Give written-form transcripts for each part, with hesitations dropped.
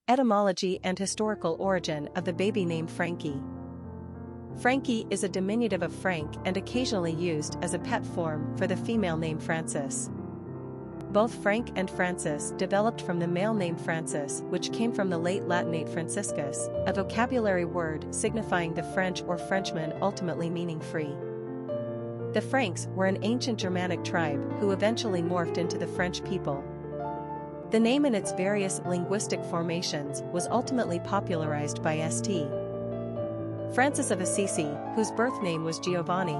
Etymology and historical origin of the baby name Frankie. Frankie is a diminutive of Frank and occasionally used as a pet form for the female name Francis. Both Frank and Francis developed from the male name Francis, which came from the Late Latinate Franciscus, a vocabulary word signifying the French or Frenchman, ultimately meaning free. The Franks were an ancient Germanic tribe who eventually morphed into the French people. The name in its various linguistic formations was ultimately popularized by St. Francis of Assisi, whose birth name was Giovanni.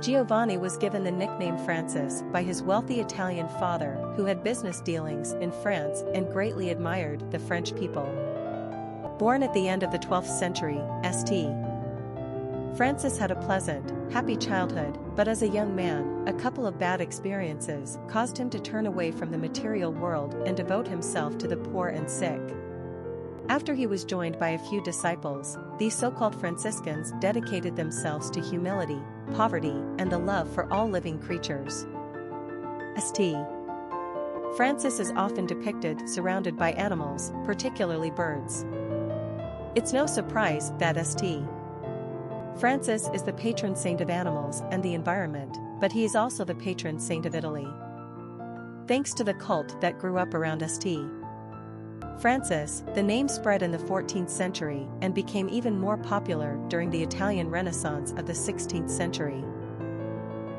Giovanni was given the nickname Francis by his wealthy Italian father, who had business dealings in France and greatly admired the French people. Born at the end of the 12th century, St. Francis had a pleasant, happy childhood, but as a young man, a couple of bad experiences caused him to turn away from the material world and devote himself to the poor and sick. After he was joined by a few disciples, these so-called Franciscans dedicated themselves to humility, poverty, and the love for all living creatures. St. Francis is often depicted surrounded by animals, particularly birds. It's no surprise that St. Francis is the patron saint of animals and the environment, but he is also the patron saint of Italy. Thanks to the cult that grew up around St. Francis, the name spread in the 14th century and became even more popular during the Italian Renaissance of the 16th century.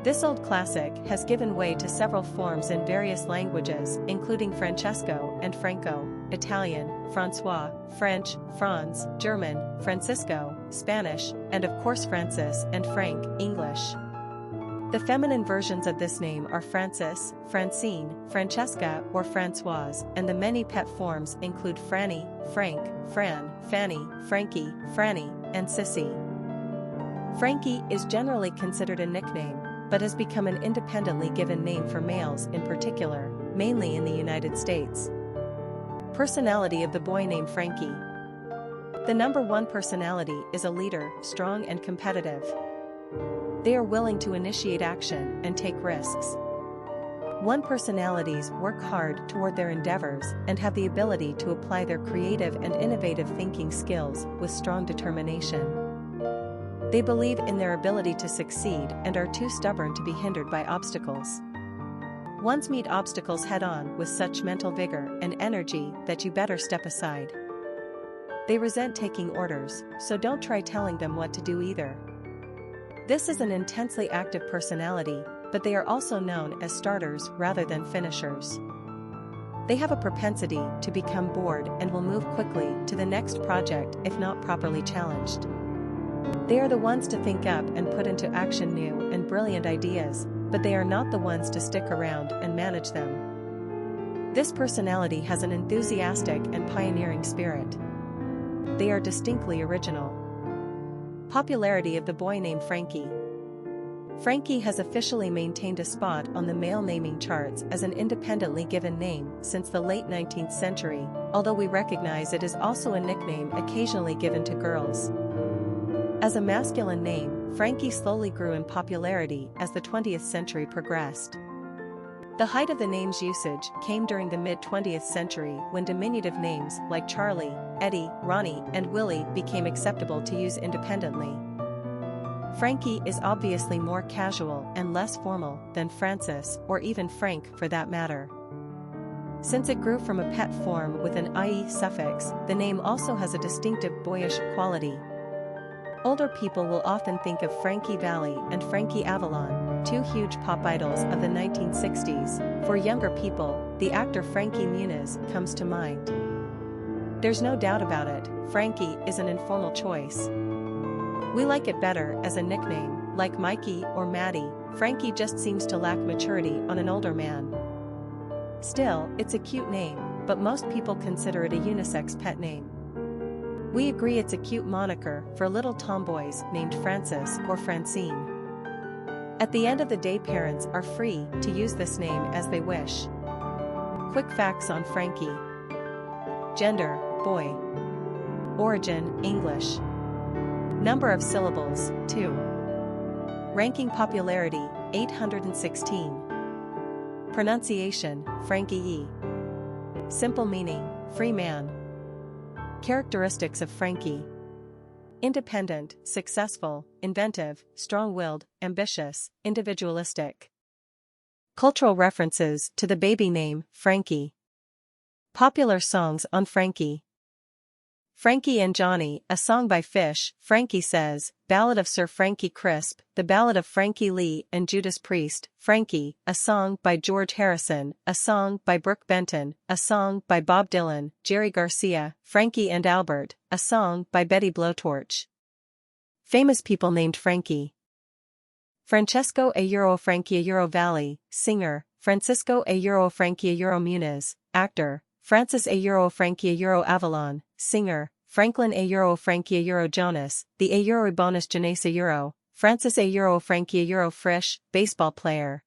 This old classic has given way to several forms in various languages, including Francesco and Franco, Italian, François, French, Franz, German, Francisco, Spanish, and of course Francis and Frank, English. The feminine versions of this name are Francis, Francine, Francesca, or Françoise, and the many pet forms include Franny, Frank, Fran, Fanny, Frankie, Franny, and Sissy. Frankie is generally considered a nickname, but has become an independently given name for males in particular, mainly in the United States. Personality of the boy named Frankie. The number one personality is a leader, strong and competitive. They are willing to initiate action and take risks. One personalities work hard toward their endeavors and have the ability to apply their creative and innovative thinking skills with strong determination. They believe in their ability to succeed and are too stubborn to be hindered by obstacles. Ones meet obstacles head-on with such mental vigor and energy that you better step aside. They resent taking orders, so don't try telling them what to do either. This is an intensely active personality, but they are also known as starters rather than finishers. They have a propensity to become bored and will move quickly to the next project if not properly challenged. They are the ones to think up and put into action new and brilliant ideas, but they are not the ones to stick around and manage them. This personality has an enthusiastic and pioneering spirit. They are distinctly original. Popularity of the boy named Frankie. Frankie has officially maintained a spot on the male naming charts as an independently given name since the late 19th century, although we recognize it is also a nickname occasionally given to girls. As a masculine name, Frankie slowly grew in popularity as the 20th century progressed. The height of the name's usage came during the mid-20th century when diminutive names like Charlie, Eddie, Ronnie, and Willie became acceptable to use independently. Frankie is obviously more casual and less formal than Francis or even Frank for that matter. Since it grew from a pet form with an ie suffix, the name also has a distinctive boyish quality. Older people will often think of Frankie Valli and Frankie Avalon, two huge pop idols of the 1960s. For younger people, the actor Frankie Muniz comes to mind. There's no doubt about it, Frankie is an informal choice. We like it better as a nickname, like Mikey or Maddie. Frankie just seems to lack maturity on an older man. Still, it's a cute name, but most people consider it a unisex pet name. We agree it's a cute moniker for little tomboys named Francis or Francine. At the end of the day, parents are free to use this name as they wish. Quick facts on Frankie. Gender, boy. Origin, English. Number of syllables, 2. Ranking popularity, 816. Pronunciation, Frankie. Simple meaning, free man. Characteristics of Frankie: independent, successful, inventive, strong-willed, ambitious, individualistic. Cultural references to the baby name, Frankie. Popular songs on Frankie. Frankie and Johnny, a song by Fish. Frankie Says, Ballad of Sir Frankie Crisp, The Ballad of Frankie Lee and Judas Priest. Frankie, a song by George Harrison, a song by Brooke Benton, a song by Bob Dylan, Jerry Garcia. Frankie and Albert, a song by Betty Blowtorch. Famous people named Frankie. Francesco a Frankie a Valley, singer. Francisco a Frankie a Muniz, actor. Francis a Frankie a Avalon, singer. Franklin a Frankie a Jonas, the a bonus Jonas a. Francis a Frankie a Frisch, baseball player.